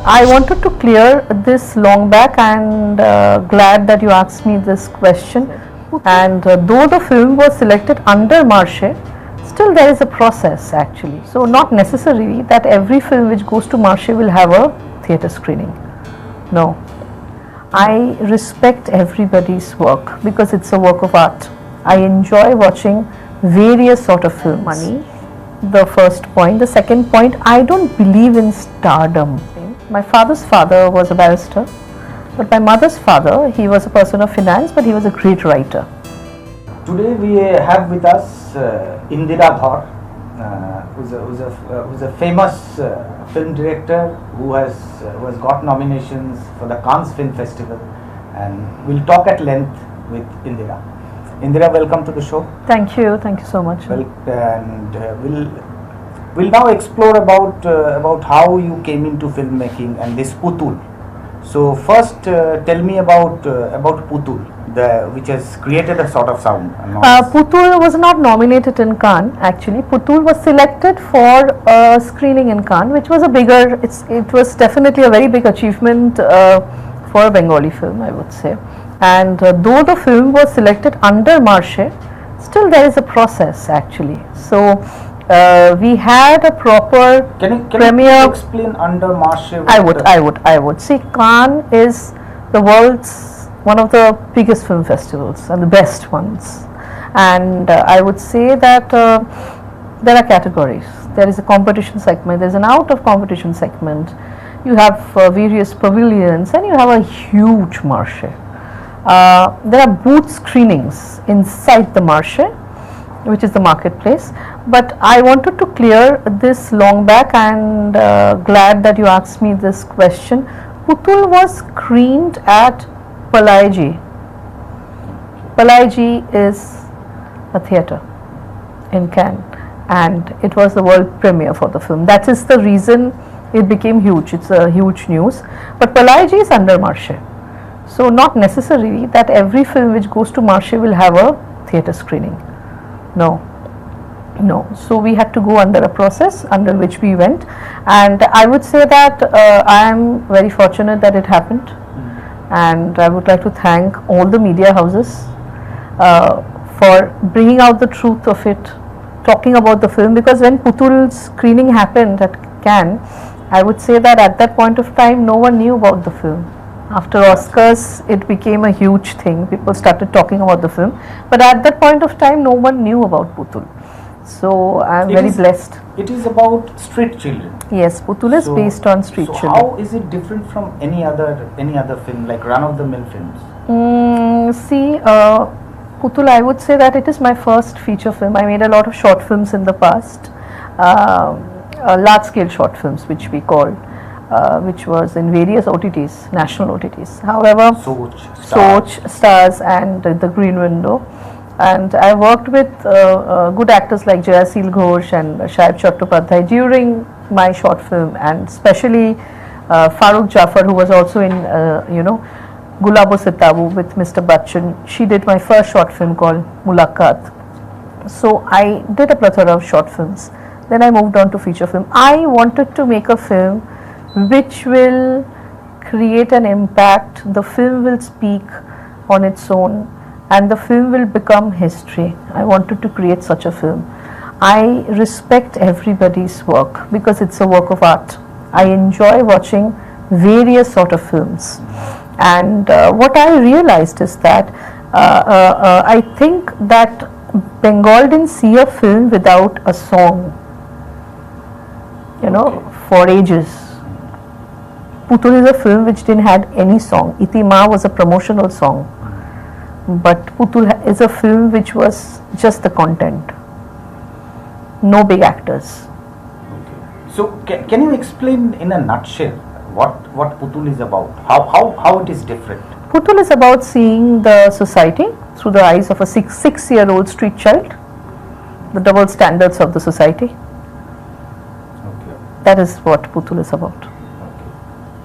I wanted to clear this long back, and glad that you asked me this question. And though the film was selected under Marche, still there is a process actually. So not necessarily that every film which goes to Marche will have a theatre screening. No. I respect everybody's work because it's a work of art. I enjoy watching various sort of films. Money, the first point. The second point, I don't believe in stardom. My father's father was a barrister, but my mother's father, he was a person of finance, but he was a great writer. Today we have with us Indira Dhar, who's a famous film director who has got nominations for the Cannes Film Festival, and we'll talk at length with Indira. Indira, welcome to the show. Thank you so much. Well, and we'll now explore about how you came into filmmaking and this Putul. So first, tell me about Putul, which has created a sort of sound. Putul was not nominated in Cannes. Actually, Putul was selected for a screening in Cannes, which was it was definitely a very big achievement for a Bengali film, I would say. And though the film was selected under Marche, still there is a process actually. So we had a proper premiere. You explain under Marche? I would. See, Cannes is the world's one of the biggest film festivals and the best ones. And I would say that there are categories. There is a competition segment, there is an out of competition segment. You have various pavilions, and you have a huge Marche. There are booth screenings inside the Marche, which is the marketplace. But I wanted to clear this long back, and glad that you asked me this question. Putul was screened at Palaiji. Palaiji is a theatre in Cannes, and it was the world premiere for the film. That is the reason it became huge. It's a huge news. But Palaiji is under Marche. So not necessarily that every film which goes to Marche will have a theatre screening. No. So we had to go under a process under which we went, and I would say that I am very fortunate that it happened. And I would like to thank all the media houses for bringing out the truth of it, talking about the film, because when Putul's screening happened at Cannes, I would say that at that point of time no one knew about the film. After Oscars, it became a huge thing. People started talking about the film, but at that point of time no one knew about Putul. So I am very blessed. It is about street children. Yes, Putul is based on street children. So how is it different from any other film, like run-of-the-mill films? Putul, I would say that it is my first feature film. I made a lot of short films in the past, large-scale short films, which we call, which was in various OTTs, national OTTs. However, Soch, Stars, and The Green Window. And I worked with good actors like Jayasil Ghosh and Shahib Chattopadhyay during my short film, and especially Farooq Jafar, who was also in Gulabo Sitabu with Mr. Bachchan. She did my first short film called Mulaqat. So I did a plethora of short films. Then I moved on to feature film. I wanted to make a film which will create an impact. The film will speak on its own, and the film will become history. I wanted to create such a film. I respect everybody's work because it's a work of art. I enjoy watching various sort of films, and what I realized is that I think that Bengal didn't see a film without a song, for ages. Putul is a film which didn't have any song. Iti Ma was a promotional song. But Putul is a film which was just the content, no big actors. Okay. So can you explain in a nutshell what Putul is about? How it is different? Putul is about seeing the society through the eyes of a six-year-old street child, the double standards of the society. Okay. That is what Putul is about.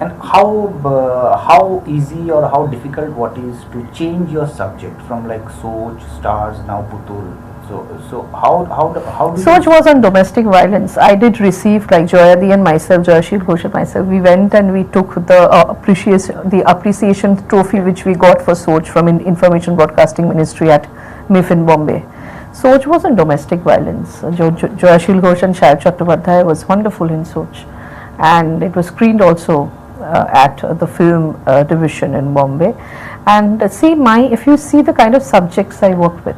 And how easy or how difficult what is to change your subject from like Soch, Stars, now Putul? So So how do Soch was on domestic violence. I did receive, like Joyadi and myself, Joyashil Ghosh and myself, we went and we took the appreciation trophy which we got for Soch from Information Broadcasting Ministry at MIF in Bombay. Soch was on domestic violence. Joyashil Ghosh and Shayad Chattopadhyay was wonderful in Soch, and it was screened also at the film division in Bombay. And if you see the kind of subjects I work with,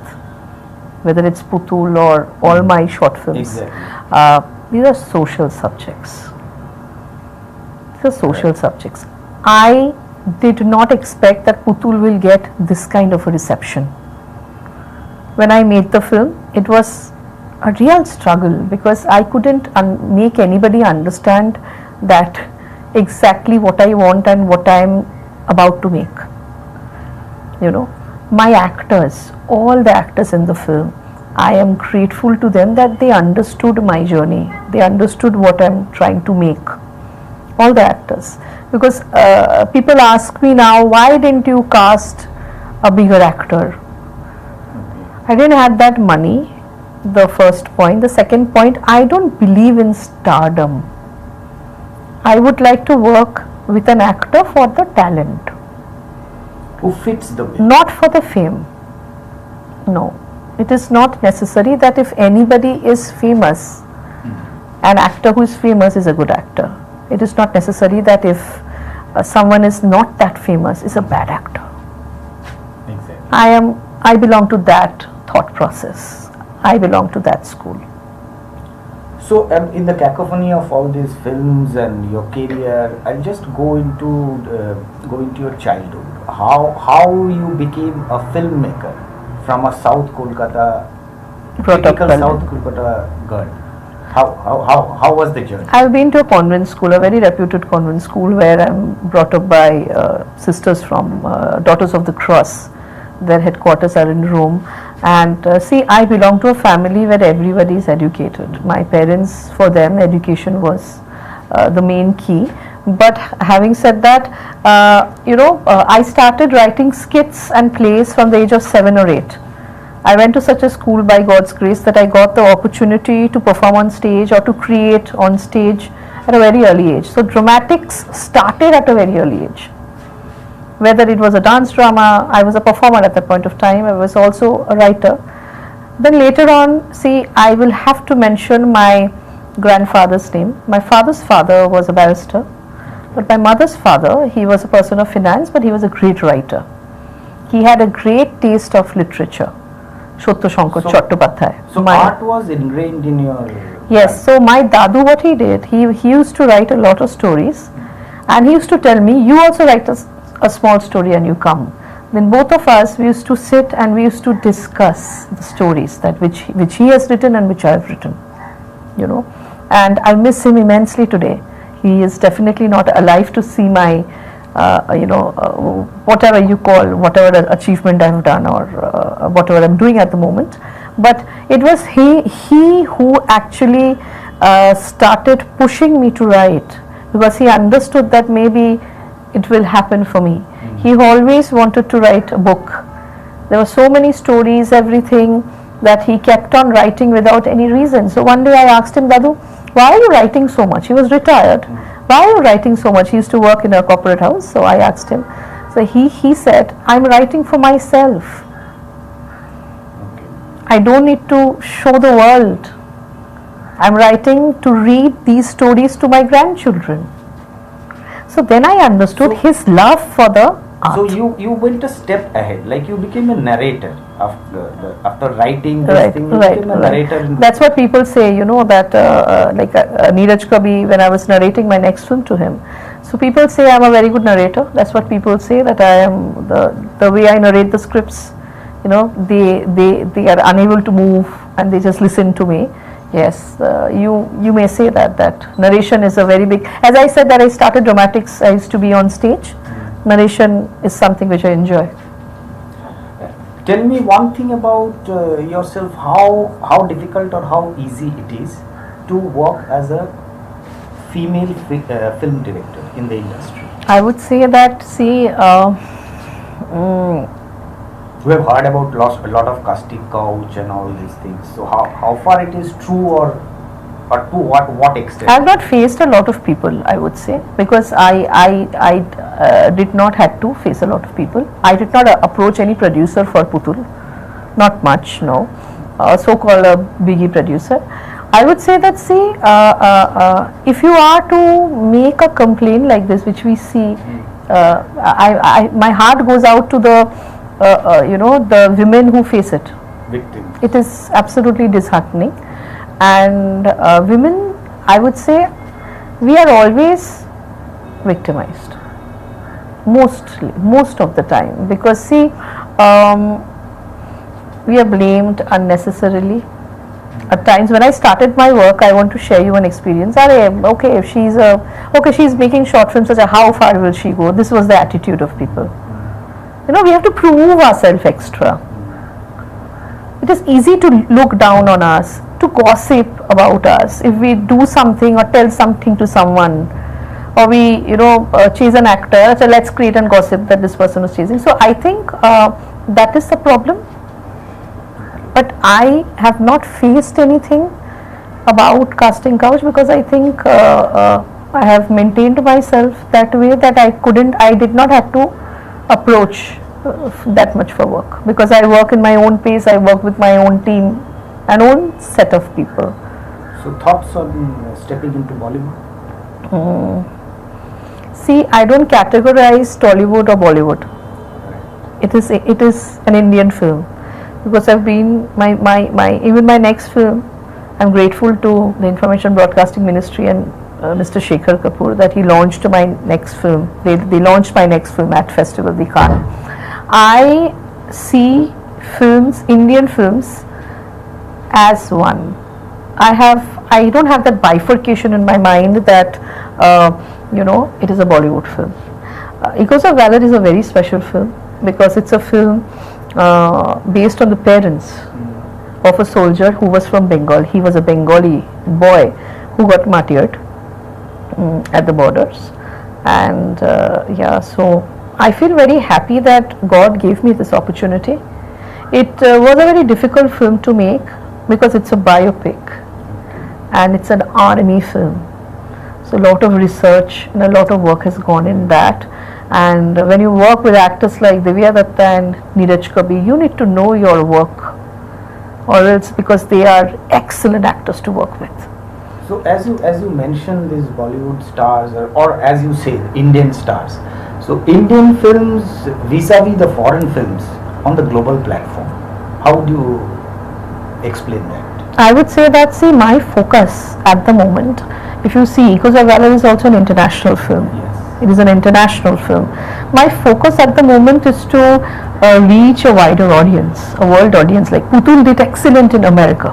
whether it's Putul or all my short films, these are social subjects. These are social subjects. I did not expect that Putul will get this kind of a reception. When I made the film, it was a real struggle because I couldn't make anybody understand that exactly what I want and what I am about to make. You know, my actors, all the actors in the film, I am grateful to them that they understood my journey. They understood what I am trying to make. All the actors. Because people ask me now, why didn't you cast a bigger actor? I didn't have that money, the first point. The second point, I don't believe in stardom. I would like to work with an actor for the talent. Who fits the bill? Not for the fame. No. It is not necessary that if anybody is famous, an actor who is famous is a good actor. It is not necessary that if someone is not that famous is a bad actor. Exactly. I belong to that thought process. I belong to that school. So in the cacophony of all these films and your career, I'll just go into your childhood. How you became a filmmaker from a South Kolkata, typical South Kolkata girl. How was the journey? I've been to a convent school, a very reputed convent school, where I'm brought up by sisters from Daughters of the Cross. Their headquarters are in Rome. And I belong to a family where everybody is educated. My parents, for them, education was the main key. But having said that, I started writing skits and plays from the age of 7 or 8. I went to such a school by God's grace that I got the opportunity to perform on stage or to create on stage at a very early age. So dramatics started at a very early age. Whether it was a dance drama, I was a performer at that point of time, I was also a writer. Then later on, I will have to mention my grandfather's name. My father's father was a barrister, but my mother's father, he was a person of finance, but he was a great writer. He had a great taste of literature. Sotto Shankar Chattopadhyay. So art was ingrained in your... Yes, so my dadu, what he did, he used to write a lot of stories, and he used to tell me, you also write a small story and you come. Then both of us, we used to sit and we used to discuss the stories that which he has written and which I have written, and I miss him immensely today. He is definitely not alive to see my whatever you call, whatever achievement I have done or whatever I'm doing at the moment. But it was he who actually started pushing me to write, because he understood that maybe it will happen for me. He always wanted to write a book. There were so many stories, everything, that he kept on writing without any reason. So one day I asked him, Dadu, why are you writing so much? He was retired. Why are you writing so much? He used to work in a corporate house. So I asked him. So he said, I'm writing for myself. I don't need to show the world. I'm writing to read these stories to my grandchildren. So then I understood his love for the art. So you went a step ahead, like you became a narrator after writing this thing. You became a narrator. That's what people say, that Neeraj Kabi, when I was narrating my next film to him. So people say I'm a very good narrator. That's what people say, that I am the way I narrate the scripts. They are unable to move and they just listen to me. Yes, you may say that narration is a very big, as I said that I started dramatics, I used to be on stage. Narration is something which I enjoy. Tell me one thing about yourself, how difficult or how easy it is to work as a female film director in the industry. I would say that, We have heard about a lot of casting couch and all these things. So how far it is true, or to what extent? I have not faced a lot of people, I would say, because I did not had to face a lot of people. I did not approach any producer for Putul, not much, no. So-called a biggie producer. I would say that, see, if you are to make a complaint like this, which we see, my heart goes out to the the women who face it. Victims. It is absolutely disheartening, and women, I would say, we are always victimized, most of the time, because see, we are blamed unnecessarily. At times when I started my work, I want to share you an experience. Okay, if she's making short films, how far will she go? This was the attitude of people. We have to prove ourselves extra. It is easy to look down on us, to gossip about us. If we do something or tell something to someone, or we, chase an actor, so let's create and gossip that this person was chasing. So I think that is the problem. But I have not faced anything about casting couch, because I think I have maintained myself that way, that I did not have to approach that much for work, because I work in my own pace, I work with my own team and own set of people. So thoughts on stepping into Bollywood? See, I don't categorize Tollywood or Bollywood. It is an Indian film, because I've been even my next film, I'm grateful to the Information Broadcasting Ministry and Mr. Shekhar Kapoor that he launched my next film. They launched my next film at Festival Di Cannes. I see films, Indian films, as one. I don't have that bifurcation in my mind that it is a Bollywood film. Echoes of Valor is a very special film, because it's a film based on the parents of a soldier who was from Bengal. He was a Bengali boy who got martyred at the borders, and so I feel very happy that God gave me this opportunity. It was a very difficult film to make, because it's a biopic and it's an army film. So a lot of research and a lot of work has gone in that. And when you work with actors like Divya Datta and Neeraj Kabi, you need to know your work, or else, because they are excellent actors to work with. So as you mentioned these Bollywood stars, or as you say, Indian stars. So Indian films vis-a-vis the foreign films on the global platform, how do you explain that? I would say that, see, my focus at the moment, if you see, Echoes of Valor is also an international film. Yes. It is an international film. My focus at the moment is to reach a wider audience, a world audience. Like Putul did excellent in America.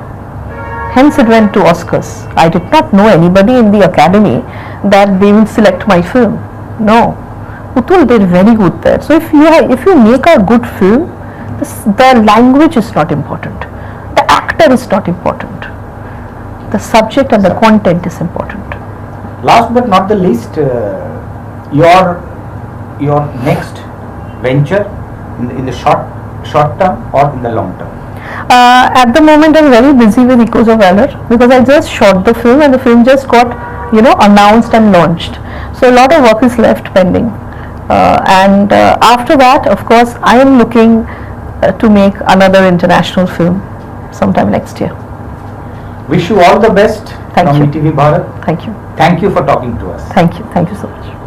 Hence it went to Oscars. I did not know anybody in the academy that they will select my film. No. Putul did very good there. So if you make a good film, the language is not important. The actor is not important. The subject and the content is important. Last but not the least, your next venture in the short term or in the long term? At the moment I'm very busy with Echoes of Valor, because I just shot the film and the film just got announced and launched. So a lot of work is left pending. And after that, of course, I am looking to make another international film sometime next year. Wish you all the best from ETV Bharat. Thank you. Thank you for talking to us. Thank you so much.